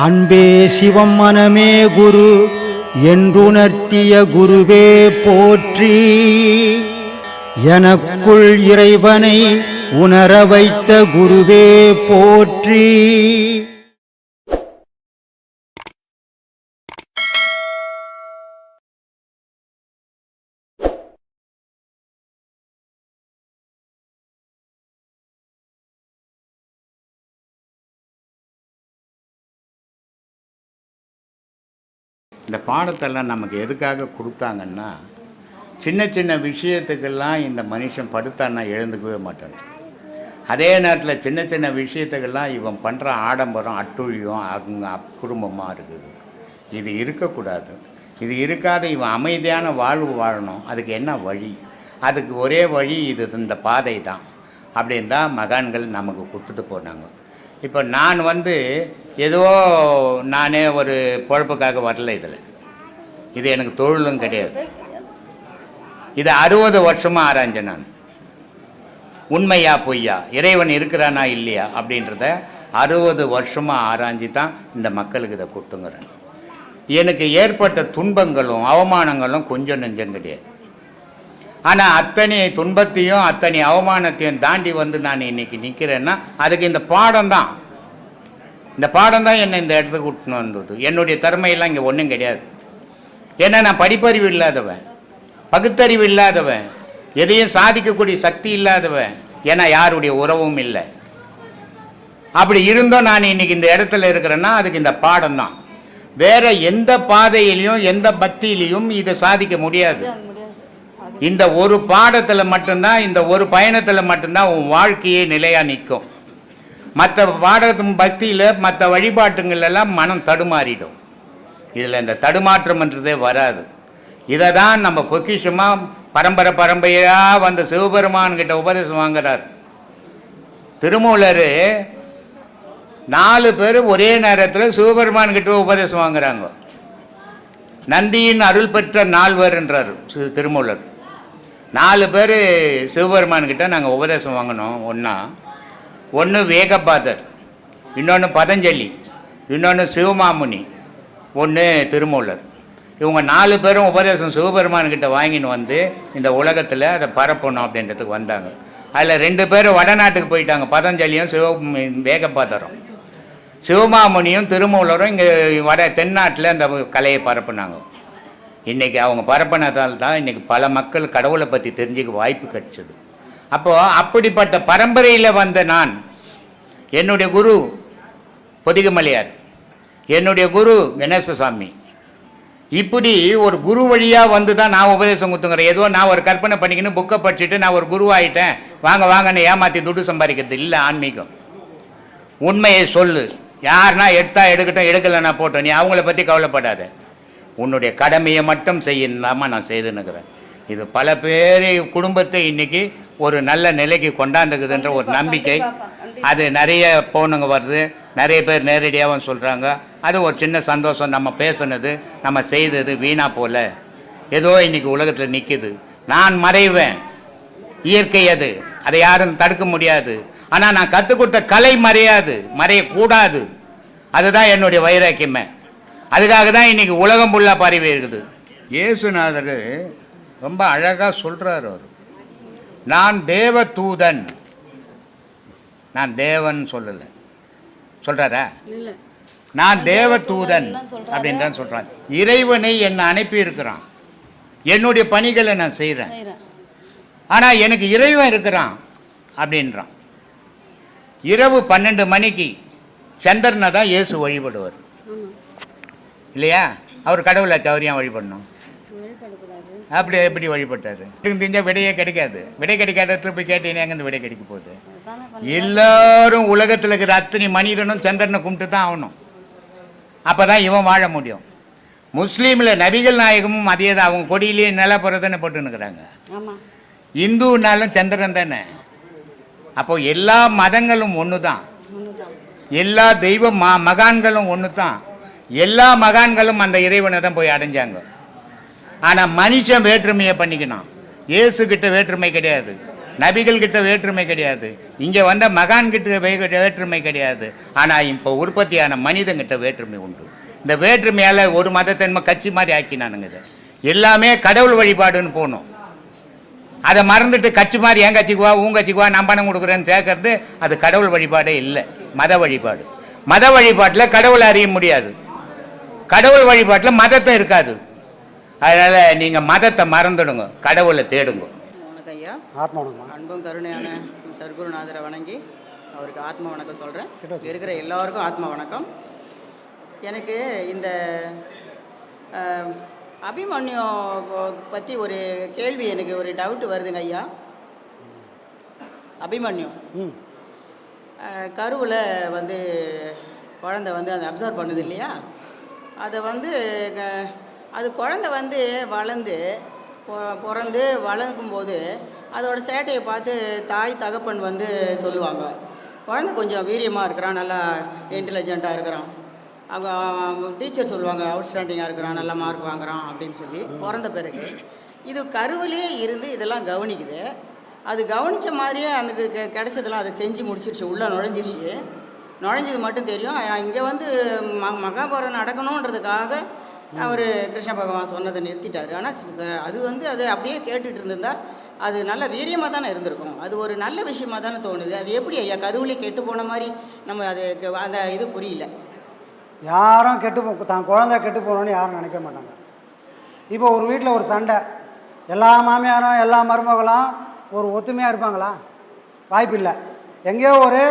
அன்பே சிவம் மனமே குரு என்றுணர்த்திய குருவே போற்றி. எனக்குள் இறைவனை உணர வைத்த குருவே போற்றி. இந்த பாடத்தெல்லாம் நமக்கு எதுக்காக கொடுத்தாங்கன்னா, சின்ன சின்ன விஷயத்துக்கெல்லாம் இந்த மனுஷன் படுத்தான்னா எழுந்துக்கவே மாட்டான். அதே நேரத்தில் சின்ன சின்ன விஷயத்துக்கெல்லாம் இவன் பண்ணுற ஆடம்பரம் அட்டுழியும் அவங்க குடும்பமாக இருக்குது. இது இருக்கக்கூடாது. இது இருக்காத இவன் அமைதியான வாழ்வு வாழணும். அதுக்கு என்ன வழி? அதுக்கு ஒரே வழி இது, இந்த பாதை தான் அப்படின்னு தான் மகான்கள் நமக்கு கொடுத்துட்டு போனாங்க. இப்போ நான் ஏதோ நானே ஒரு பொழப்புக்காக வரல. இது எனக்கு தொழிலும் கிடையாது. இது 60 வருஷமாக ஆராய்ஞ்சேன் நான். உண்மையா பொய்யா, இறைவன் இருக்கிறானா இல்லையா அப்படின்றத 60 வருஷமாக ஆராய்ஞ்சி தான் இந்த மக்களுக்கு இதை கொடுத்துங்கிறேன். எனக்கு ஏற்பட்ட துன்பங்களும் அவமானங்களும் கொஞ்சம் நெஞ்சம் கிடையாது. ஆனால் அத்தனை துன்பத்தையும் அத்தனை அவமானத்தையும் தாண்டி நான் இன்னைக்கு நிற்கிறேன்னா அதுக்கு இந்த பாடம் தான். இந்த பாடம் தான் என்னை இந்த இடத்துக்கு கூட்டின்னு வந்தது. என்னுடைய திறமையெல்லாம் இங்கே ஒன்றும் கிடையாது. ஏன்னா நான் படிப்பறிவு இல்லாதவன், பகுத்தறிவு இல்லாதவன், எதையும் சாதிக்கக்கூடிய சக்தி இல்லாதவன். ஏன்னா யாருடைய உறவும் இல்லை. அப்படி இருந்தும் நான் இன்னைக்கு இந்த இடத்துல இருக்கிறேன்னா அதுக்கு இந்த பாடம் தான். வேற எந்த பாதையிலையும் எந்த பக்தியிலையும் இதை சாதிக்க முடியாது. இந்த ஒரு பாடத்தில் மட்டும்தான், இந்த ஒரு பயணத்தில் மட்டும்தான் உன் வாழ்க்கையே நிலையாக நிற்கும். மற்ற பாடத்தும் பக்தியில் மற்ற வழிபாட்டுங்களெல்லாம் மனம் தடுமாறிடும். இதில் இந்த தடுமாற்றம்ன்றதே வராது. இதை தான் நம்ம பொக்கிஷமாக பரம்பரையாக சிவபெருமான்கிட்ட உபதேசம் வாங்குறார். திருமூலர் 4 பேர் ஒரே நேரத்தில் சிவபெருமான்கிட்ட உபதேசம் வாங்குறாங்க. நந்தியின் அருள் பெற்ற 4 என்றார் திருமூலர். 4 பேர் சிவபெருமான்கிட்ட நாங்கள் உபதேசம் வாங்கினோம். ஒன்று வேகபாதர், இன்னொன்று பதஞ்சலி, இன்னொன்று சிவமாமுனி, ஒன்று திருமூலர். இவங்க 4 பேரும் உபதேசம் சிவபெருமான்கிட்ட வாங்கின்னு இந்த உலகத்தில் அதை பரப்பணும் அப்படின்றதுக்கு வந்தாங்க. அதில் 2 பேர் வடநாட்டுக்கு போயிட்டாங்க, பதஞ்சலியும் வேகபாதரும். சிவமாமுனியும் திருமூலரும் இங்கே தென்னாட்டில் அந்த கலையை பரப்புனாங்க. இன்றைக்கி அவங்க பரப்பினதால் தான் இன்றைக்கி பல மக்கள் கடவுளை பற்றி தெரிஞ்சுக்க வாய்ப்பு கிடைச்சது. அப்போது அப்படிப்பட்ட பரம்பரையில் வந்த நான், என்னுடைய குரு பொதிகமலையார், என்னுடைய குரு கணேசசாமி, இப்படி ஒரு குரு வழியாக தான் நான் உபதேசம் கொடுத்துங்கிறேன். ஏதோ நான் ஒரு கற்பனை பண்ணிக்கின்னு புக்கை படிச்சுட்டு நான் ஒரு குருவாயிட்டேன், வாங்கன்னு ஏமாற்றி துட்டு சம்பாதிக்கிறது இல்லை ஆன்மீகம். உண்மையை சொல்லு. யாருன்னா எடுக்கட்டும், எடுக்கலைன்னா போட்டோம், நீ அவங்கள பற்றி கவலைப்படாத. உன்னுடைய கடமையை மட்டும் செய்யலாமா நான் செய்துன்னுக்கிறேன். இது பல பேர் குடும்பத்தை இன்றைக்கி ஒரு நல்ல நிலைக்கு கொண்டாந்துக்குதுன்ற ஒரு நம்பிக்கை. அது நிறைய போனுங்க வருது, நிறைய பேர் நேரடியாகவும் சொல்கிறாங்க. அது ஒரு சின்ன சந்தோஷம். நம்ம பேசுனது நம்ம செய்தது வீணாக போல ஏதோ இன்றைக்கி உலகத்தில் நிற்கிது. நான் மறைவேன், இயற்கை அது, அதை யாரும் தடுக்க முடியாது. ஆனால் நான் கற்றுக் கொடுத்த கலை மறையக்கூடாது. அதுதான் என்னுடைய வைராக்கியமே. அதுக்காக தான் இன்றைக்கி உலகம் ஃபுல்லாக பரவி இருக்குது. இயேசுநாதர் ரொம்ப அழகாக சொல்கிறார். அவர் நான் தேவ தூதன், நான் தேவன் சொல்லலை, சொல்கிறாரா? நான் தேவ தூதன் அப்படின்றான் சொல்கிறான். இறைவனை என்னை அனுப்பி இருக்கிறான், என்னுடைய பணிகளை நான் செய்கிறேன். ஆனால் எனக்கு இறைவன் இருக்கிறான் அப்படின்றான். இரவு 12 மணிக்கு சந்திரனை தான் இயேசு வழிபடுவார் இல்லையா? அவர் கடவுளாச்சு, அவர் ஏன் வழிபடணும்? அப்படி எப்படி வழிபட்டார்? தெரிஞ்சால் விடையே கிடைக்காது. விடை கிடைக்காத இடத்துல போய் கேட்டீங்கன்னா எங்கேருந்து விடை கிடைக்க போகுது? எல்லாரும் உலகத்தில் இருக்கிற அத்தனை மனிதனும் சந்திரனை கும்பிட்டு தான் ஆகணும். அப்போ தான் இவன் வாழ முடியும். முஸ்லீமில் நபிகள் நாயகமும் அதே தான், அவங்க கொடியிலேயே நிலப்புறதானே போட்டுன்னுக்குறாங்க. இந்துனாலும் சந்திரன் தானே. அப்போ எல்லா மதங்களும் ஒன்று தான், எல்லா தெய்வ மகான்களும் ஒன்று தான். எல்லா மகான்களும் அந்த இறைவனை தான் போய் அடைஞ்சாங்க. ஆனால் மனுஷன் வேற்றுமையை பண்ணிக்கணும். இயேசுக்கிட்ட வேற்றுமை கிடையாது. நபிகள் கிட்ட வேற்றுமை கிடையாது, இங்கே வந்த மகான் கிட்ட வேற்றுமை கிடையாது. ஆனால் இப்போ உற்பத்தியான மனிதங்கிட்ட வேற்றுமை உண்டு. இந்த வேற்றுமையால் ஒரு மதத்தை கட்சி மாதிரி ஆக்கினானுங்க. இதை எல்லாமே கடவுள் வழிபாடுன்னு போகணும். அதை மறந்துட்டு கட்சி மாதிரி என் கட்சிக்குவா உன் கட்சிக்குவா நான் பணம் கொடுக்குறேன்னு சேர்க்கறது அது கடவுள் வழிபாடே இல்லை, மத வழிபாடு. மத வழிபாட்டில் கடவுளை அறிய முடியாது, கடவுள் வழிபாட்டில் மதத்தை இருக்காது. அதனால் நீங்கள் மதத்தை மறந்துடுங்க, கடவுளை தேடுங்க. வணக்கம் ஐயா. ஆத்மா வணக்கம். அன்பும் கருணையான சர்க்குருநாதரை வணங்கி அவருக்கு ஆத்ம வணக்கம் சொல்கிறேன். இருக்கிற எல்லாருக்கும் ஆத்ம வணக்கம். எனக்கு இந்த அபிமன்யு பற்றி ஒரு கேள்வி, எனக்கு ஒரு டவுட் வருதுங்க ஐயா. அபிமன்யு கருவில் வந்து குழந்தை வந்து அதை அப்சர்வ் பண்ணுது இல்லையா, அதை வந்து அது குழந்தை வந்து வளர்ந்து பிறந்து வளர்க்கும்போது அதோட சேட்டையை பார்த்து தாய் தகப்பன் வந்து சொல்லுவாங்க, குழந்தை கொஞ்சம் வீரியமாக இருக்கிறான், நல்லா இன்டெலிஜென்ட்டாக இருக்கிறான். அவங்க டீச்சர் சொல்லுவாங்க அவுட்ஸ்டாண்டிங்காக இருக்கிறான், நல்லா மார்க் வாங்குறான் அப்படின்னு சொல்லி. பிறந்த பிறகு இது கருவிலே இருந்து இதெல்லாம் கவனிக்குது. அது கவனித்த மாதிரியே அந்த கிடைச்சதெல்லாம் அதை செஞ்சு முடிச்சிருச்சு, உள்ளே நுழைஞ்சிருச்சு. நுழைஞ்சது மட்டும் தெரியும். இங்கே வந்து மகாபாரதம் நடக்கணுன்றதுக்காக அவர் கிருஷ்ண பகவான் சொன்னதை நிறுத்திட்டார். ஆனால் அது வந்து அதை அப்படியே கேட்டுட்டு இருந்திருந்தால் அது நல்ல வீரியமாக தானே இருந்திருக்கும். அது ஒரு நல்ல விஷயமாக தானே தோணுது. அது எப்படி ஐயா கருவிலே கெட்டு போன மாதிரி நம்ம அது அந்த இது புரியல. யாரும் தான் குழந்தை கெட்டு போகணுன்னு யாரும் நினைக்க மாட்டாங்க. இப்போ ஒரு வீட்டில் ஒரு சண்டை, எல்லா மாமியாரும் எல்லா மருமகளும் ஒரு ஒத்துமையாக இருப்பாங்களா? வாய்ப்பு இல்லை. எங்கேயோ ஒரு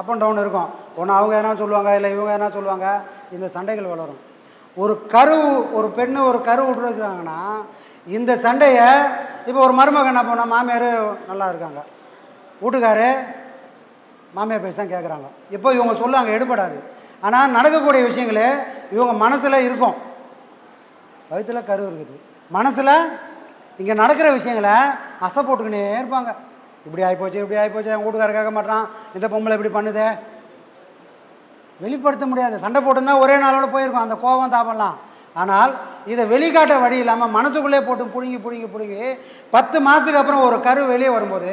அப் அண்ட் டவுன் இருக்கும். ஒன்று அவங்க என்ன சொல்லுவாங்க, இல்லை இவங்க என்ன சொல்லுவாங்க, இந்த சண்டைகள் வளரும். ஒரு ஒரு பெண்ணு ஒரு கரு விட்டுருக்குறாங்கன்னா இந்த சண்டையை இப்போ ஒரு மருமகன் என்ன பண்ணால் மாமியார் நல்லா இருக்காங்க, வீட்டுக்காரு மாமியார் பேசி தான் கேட்குறாங்க. இப்போ இவங்க சொல்லுவாங்க எடுபடாது. ஆனால் நடக்கக்கூடிய விஷயங்களே இவங்க மனசில் இருக்கும். வயிற்றில் கரு இருக்குது, மனசில் இங்கே நடக்கிற விஷயங்களை அசை போட்டுக்கினே இருப்பாங்க. இப்படி ஆகிப்போச்சு இப்படி ஆகிப்போச்சு, என் வீட்டுக்காரர் கேட்க மாட்டான், இந்த பொம்பளை இப்படி பண்ணுதே. வெளிப்படுத்த முடியாது. சண்டை போட்டுருந்தா ஒரே நாளோட போயிருக்கும் அந்த கோபம் தாபம்லாம். ஆனால் இதை வெளிக்காட்ட வழி இல்லாமல் மனசுக்குள்ளே போட்டு பிடுங்கி 10 மாதத்துக்கு அப்புறம் ஒரு கரு வெளியே வரும்போது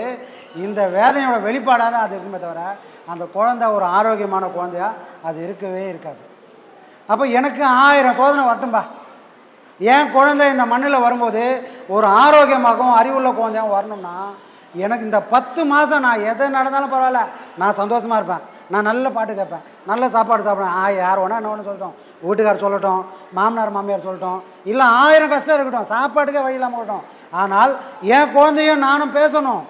இந்த வேதனையோட வெளிப்பாடாக தான் அது இருக்குமே தவிர அந்த குழந்தை ஒரு ஆரோக்கியமான குழந்தையா அது இருக்கவே இருக்காது. அப்போ எனக்கு 1000 சோதனை வரட்டும்பா, என் குழந்தை இந்த மண்ணில் வரும்போது ஒரு ஆரோக்கியமாகவும் அறிவுள்ள குழந்தையாகவும் வரணும்னா எனக்கு இந்த 10 மாதம் நான் எதை நடந்தாலும் பரவாயில்ல, நான் சந்தோஷமாக இருப்பேன், நான் நல்ல பாட்டு கேட்பேன், நல்ல சாப்பாடு சாப்பிடுவேன். யார் வேணா என்ன ஒன்று சொல்லட்டும், வீட்டுக்கார் சொல்லட்டும், மாமனார் மாமியார் சொல்லட்டும், இல்லை 1000 கஷ்டம் இருக்கட்டும், சாப்பாட்டுக்கே வழி இல்லாமல் இருக்கட்டும். ஆனால் என் குழந்தையும் நானும் பேசணும்.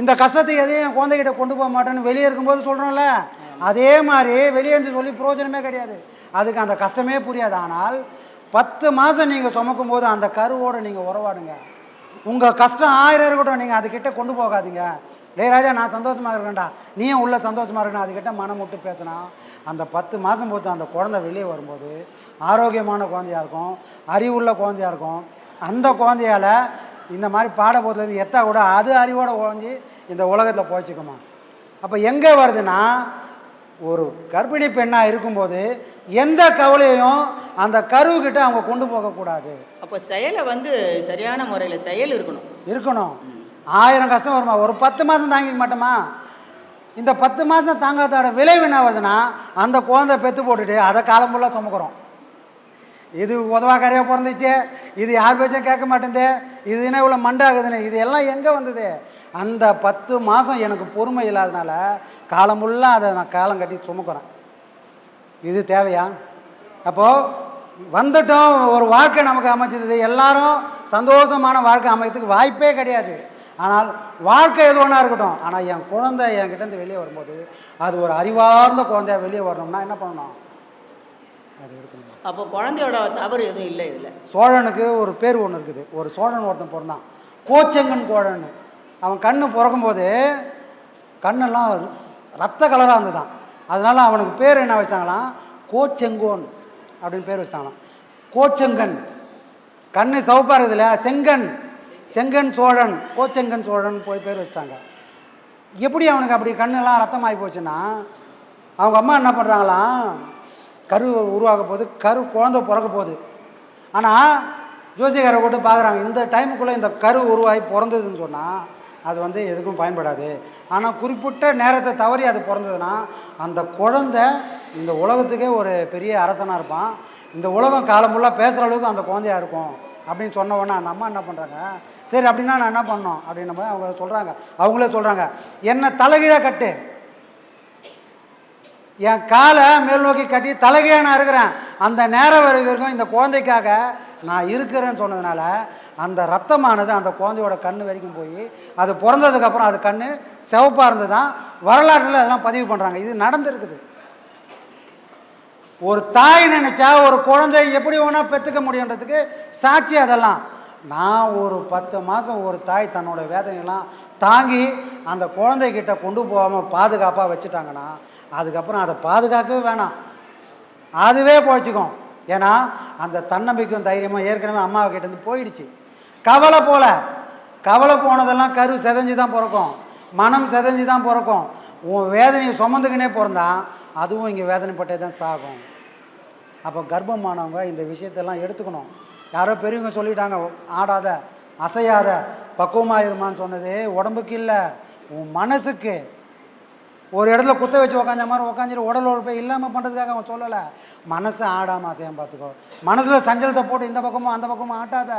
இந்த கஷ்டத்தை எதையும் என் குழந்தைகிட்ட கொண்டு போக மாட்டேன்னு வெளியே இருக்கும்போது சொல்கிறோம்ல, அதே மாதிரி வெளியே இருந்து சொல்லி பிரயோஜனமே கிடையாது. அதுக்கு அந்த கஷ்டமே புரியாது. ஆனால் 10 மாதம் நீங்கள் சுமக்கும் போது அந்த கருவோடு நீங்கள் உறவாடுங்க. உங்கள் கஷ்டம் 1000 இருக்கட்டும், நீங்கள் அதுக்கிட்ட கொண்டு போகாதீங்க. டே ராஜா நான் சந்தோஷமாக இருக்கேன்டா, நீயும் உள்ள சந்தோஷமாக இருக்கணும், அதுக்கிட்ட மனம் விட்டு பேசினா அந்த 10 மாதம் போது அந்த குழந்தை வெளியே வரும்போது ஆரோக்கியமான குழந்தையாக இருக்கும், அறிவுள்ள குழந்தையாக இருக்கும். அந்த குழந்தையால் இந்த மாதிரி பாடபோதுலேருந்து எத்தா கூட அது அறிவோடு ஒழிஞ்சு இந்த உலகத்தில் போய்ச்சிக்குமா. அப்போ எங்கே வருதுன்னா ஒரு கர்ப்பிணி பெண்ணாக இருக்கும்போது எந்த கவலையும் அந்த கருவுக்கிட்ட அவங்க கொண்டு போகக்கூடாது. அப்போ செயலை வந்து சரியான முறையில் செயல் இருக்கணும். 1000 கஷ்டம் வருமா, ஒரு 10 மாதம் தாங்கிக்க மாட்டோமா? இந்த 10 மாதம் தாங்காதோட விளைவு என்ன ஆகுதுன்னா அந்த குழந்தை பெற்று போட்டுட்டு அதை காலம் ஃபுல்லாக சுமக்கிறோம். இது உதவாக்காரியாக பிறந்துச்சு, இது யார் பேச்சும் கேட்க மாட்டேங்குது, இது என்ன இவ்வளோ மண்டாகுதுன்னு, இது எல்லாம் எங்கே வந்தது? அந்த 10 மாதம் எனக்கு பொறுமை இல்லாதனால காலம் ஃபுல்லாக அதை நான் காலம் கட்டி சுமக்கிறேன். இது தேவையா? அப்போது வந்துட்டோம், ஒரு வாழ்க்கை நமக்கு அமைச்சது, எல்லாரும் சந்தோஷமான வாழ்க்கை அமைக்கிறதுக்கு வாய்ப்பே கிடையாது. ஆனால் வாழ்க்கை எது ஒன்றா இருக்கட்டும், ஆனால் என் குழந்தை என்கிட்டேருந்து வெளியே வரும்போது அது ஒரு அறிவார்ந்த குழந்தையா வெளியே வரணும்னா என்ன பண்ணணும்? அது எடுக்கணும். அப்போ குழந்தையோட தவறு எதுவும் இல்லை இதில். சோழனுக்கு ஒரு பேர் ஒன்று இருக்குது. ஒரு சோழன் ஒருத்தன் பிறந்தான், கோச்செங்கன் சோழன். அவன் கண்ணு பிறக்கும்போது கண்ணெல்லாம் ரத்த கலராக இருந்துதான். அதனால அவனுக்கு பேர் என்ன வச்சிட்டாங்களாம், கோச்செங்கோன் அப்படின்னு பேர் வச்சிட்டாங்களாம். கோச்செங்கன் கண்ணு சவுப்பாக இருக்குது இல்லையா, செங்கன் சோழன், கோச்செங்கன் சோழன் போய் பேர் வச்சிட்டாங்க. எப்படி அவனுக்கு அப்படி கண்ணெல்லாம் ரத்தமாகி போச்சுன்னா அவங்க அம்மா என்ன பண்ணுறாங்களாம், கரு உருவாக போகுது, குழந்தை பிறக்க போகுது. ஆனால் ஜோசியக்காரை கூட்டு பார்க்குறாங்க. இந்த டைமுக்குள்ளே இந்த கரு உருவாகி பிறந்ததுன்னு சொன்னால் அது வந்து எதுக்கும் பயன்படாது. ஆனால் குறிப்பிட்ட நேரத்தை தவறி அது பிறந்ததுன்னா அந்த குழந்தை இந்த உலகத்துக்கே ஒரு பெரிய அரசனாக இருப்பான். இந்த உலகம் காலம் ஃபுல்லாக பேசுகிற அளவுக்கு அந்த குழந்தையாக இருக்கும் அப்படின்னு சொன்ன உடனே அந்த அம்மா என்ன பண்ணுறாங்க, சரி அப்படின்னா நான் என்ன பண்ணோம் அப்படின்ன போது அவங்க சொல்கிறாங்க, அவங்களே சொல்கிறாங்க, என்னை தலைகீழாக கட்டு, என் காலை மேல் நோக்கி கட்டி தலைகீழாக நான் இருக்கிறேன், அந்த நேரம் வரைக்கும் இந்த குழந்தைக்காக நான் இருக்கிறேன்னு சொன்னதுனால அந்த ரத்தமானது அந்த குழந்தையோட கண் வரைக்கும் போய் அது பிறந்ததுக்கப்புறம் அது கண் சிவப்பாக இருந்து தான் வரலாற்றில் அதெல்லாம் பதிவு பண்ணுறாங்க. இது நடந்துருக்குது. ஒரு தாய் நினைச்சா ஒரு குழந்தை எப்படி வேணால் பெற்றுக்க முடியுன்றதுக்கு சாட்சி அதெல்லாம். நான் ஒரு 10 மாதம் ஒரு தாய் தன்னோட வேதனையெல்லாம் தாங்கி அந்த குழந்தைகிட்ட கொண்டு போகாமல் பாதுகாப்பாக வச்சுட்டாங்கன்னா அதுக்கப்புறம் அதை பாதுகாக்கவே வேணாம், அதுவே போய்ச்சிக்கும். ஏன்னா அந்த தன்னம்பிக்கையும் தைரியமும் ஏற்கனவே அம்மாவை கிட்டேருந்து போயிடுச்சு. கவலை போனதெல்லாம் கரு செதஞ்சு தான் பிறக்கும், மனம் செதஞ்சு தான் பிறக்கும். உன் வேதனையை சுமந்துக்கினே பிறந்தா அதுவும் இங்கே வேதனைப்பட்டே தான் சாகும். அப்போ கர்ப்பமானவங்க இந்த விஷயத்தெல்லாம் எடுத்துக்கணும். யாரோ பெரியவங்க சொல்லிட்டாங்க, ஆடாத அசையாத பக்குவமாயிருமான்னு சொன்னது உடம்புக்கு இல்லை, உன் மனசுக்கு. ஒரு இடத்துல குத்த வச்சு உக்காஞ்ச மாதிரி உக்காஞ்சிட்டு உடல் உழைப்பை இல்லாமல் பண்ணுறதுக்காக அவன் சொல்லலை. மனசை ஆடாமல் அசையாமல் பார்த்துக்கோ. மனசில் சஞ்சலத்தை போட்டு இந்த பக்கமும் அந்த பக்கமும் ஆட்டாத.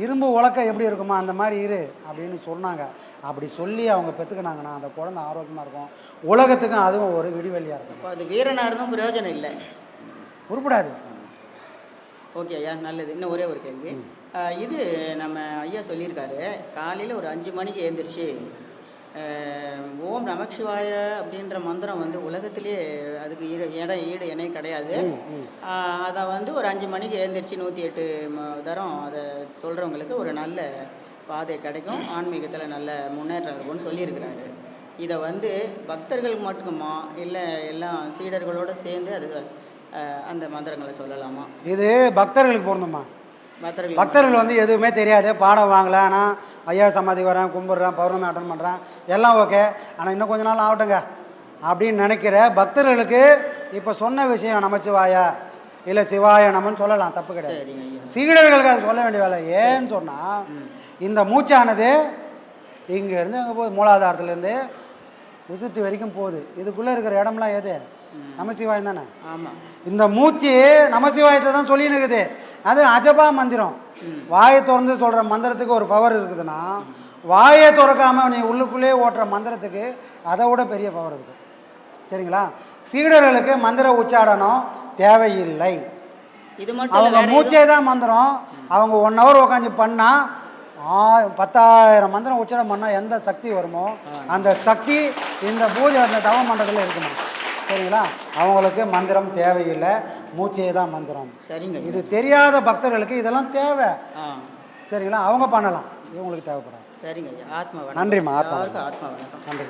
இரும்பு உலக்க எப்படி இருக்குமா அந்த மாதிரி இரு அப்படின்னு சொன்னாங்க. அப்படி சொல்லி அவங்க பெற்றுக்கினாங்கன்னா அந்த குழந்தை ஆரோக்கியமாக இருக்கும், உலகத்துக்கும் அதுவும் ஒரு விடிவெளியாக இருக்கும். இப்போ அது வீரனாக இருந்தும் பிரயோஜனம் இல்லை, உருப்படாது. ஓகே ஐயா, நல்லது. இன்னும் ஒரே ஒரு கேள்வி. இது நம்ம ஐயா சொல்லியிருக்காரு, காலையில் ஒரு 5 மணிக்கு எழுந்திரிச்சு ஓம் நமச்சிவாய அப்படின்ற மந்திரம் வந்து உலகத்திலே அதுக்கு ஈடு இணை கிடையாது. அதை வந்து ஒரு 5 மணிக்கு எழுந்திரிச்சு 108 தரம் அதை சொல்கிறவங்களுக்கு ஒரு நல்ல பாதை கிடைக்கும், ஆன்மீகத்தில் நல்ல முன்னேற்றம் இருக்கும்னு சொல்லியிருக்கிறாரு. இதை வந்து பக்தர்களுக்கு மட்டுமா இல்லை எல்லாம் சீடர்களோடு சேர்ந்து அது அந்த மந்திரங்களை சொல்லலாமா? இது பக்தர்களுக்கு பொருந்துமா? பக்தர்கள் வந்து எதுவுமே தெரியாது, பாடம் வாங்கலை, ஆனால் ஐயா சமாதி வரேன், கும்பிட்றேன், பௌர்ணமி அட்டன் பண்ணுறேன், எல்லாம் ஓகே, ஆனால் இன்னும் கொஞ்ச நாள் ஆகட்டுங்க அப்படின்னு நினைக்கிற பக்தர்களுக்கு இப்போ சொன்ன விஷயம் நமச்சிவாயா இல்லை சிவாய நமன்னு சொல்லலாம், தப்பு கிடையாது. சீடர்களுக்கு அது சொல்ல வேண்டிய வேலை. ஏன்னு சொன்னால் இந்த மூச்சானது இங்கேருந்து அங்கே போகுது, மூலாதாரத்துலேருந்து விசுத்தி வரைக்கும் போகுது. இதுக்குள்ளே இருக்கிற இடம்லாம் எது? நமசிவாயம் தானே. ஆமாம். இந்த மூச்சு நமசிவாயத்தை தான் சொல்லின்னு இருக்குது. அது அஜபா மந்திரம். வாயை திறந்து சொல்கிற மந்திரத்துக்கு ஒரு பவர் இருக்குதுன்னா வாயை திறக்காமல் நீ உள்ளுக்குள்ளே ஓட்டுற மந்திரத்துக்கு அதை விட பெரிய பவர் இருக்குது. சரிங்களா? சீடர்களுக்கு மந்திர உச்சாடனம் தேவையில்லை, இது மட்டும் அவங்க மூச்சே தான் மந்திரம். அவங்க 1 hour உட்காந்து பண்ணால் 10,000 மந்திரம் உச்சாரம் பண்ணால் எந்த சக்தி வருமோ அந்த சக்தி இந்த பூஜை அந்த தவ மண்டலத்தில் இருக்கணும். சரிங்களா? அவங்களுக்கு மந்திரம் தேவையில்லை, மூச்சே தான் மந்திரம். சரிங்க. இது தெரியாத பக்தர்களுக்கு இதெல்லாம் தேவை. சரிங்களா? அவங்க பண்ணலாம், இவங்களுக்கு தேவைப்படாது. சரிங்க. ஆத்மா நன்றிம்மா. ஆத்மா வணக்கம். நன்றி.